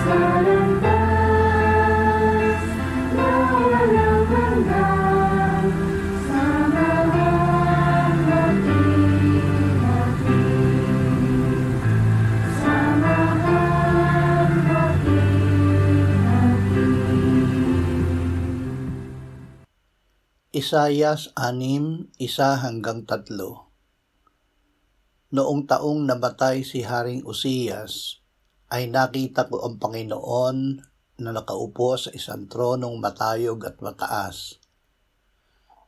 sa landas na walang hanggan, samahan mo't-inatid, samahan mo't-inatid. Isayas 6:1-3. Noong taong namatay si Haring Uzzias, ay nakita ko ang Panginoon na nakaupo sa isang tronong matayog at mataas,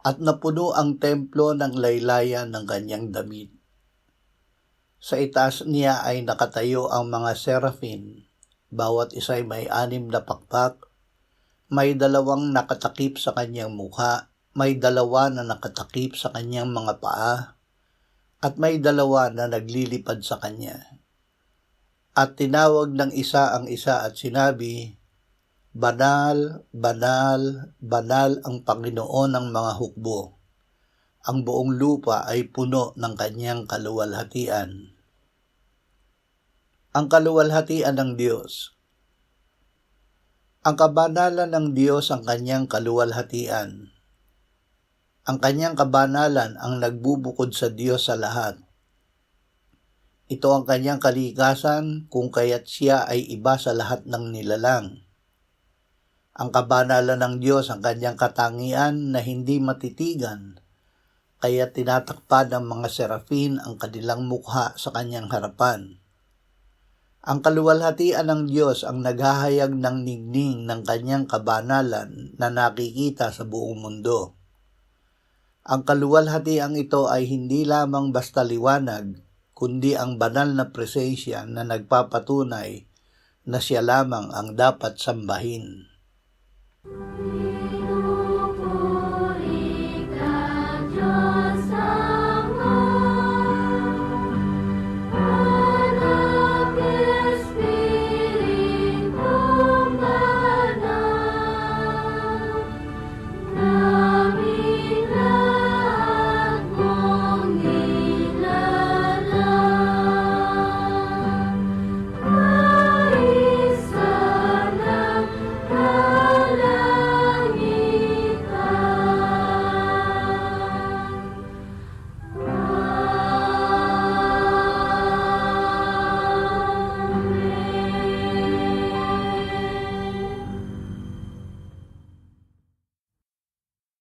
at napuno ang templo ng laylayan ng kanyang damit. Sa itaas niya ay nakatayo ang mga serafin, bawat isa'y may 6 na pakpak, may 2 nakatakip sa kanyang mukha, may 2 na nakatakip sa kanyang mga paa, at may 2 na naglilipad sa kanya. At tinawag ng isa ang isa at sinabi, "Banal, banal, banal ang Panginoon ng mga hukbo. Ang buong lupa ay puno ng kanyang kaluwalhatian." Ang kaluwalhatian ng Diyos. Ang kabanalan ng Diyos ang kanyang kaluwalhatian. Ang kanyang kabanalan ang nagbubukod sa Diyos sa lahat. Ito ang kanyang kalikasan kung kaya't siya ay iba sa lahat ng nilalang. Ang kabanalan ng Diyos ang kanyang katangian na hindi matitigan, kaya tinatakpan ng mga serafin ang kanilang mukha sa kanyang harapan. Ang kaluwalhatian ng Diyos ang naghahayag ng ningning ng kanyang kabanalan na nakikita sa buong mundo. Ang kaluwalhatiang ito ay hindi lamang basta liwanag, kundi ang banal na presensya na nagpapatunay na siya lamang ang dapat sambahin.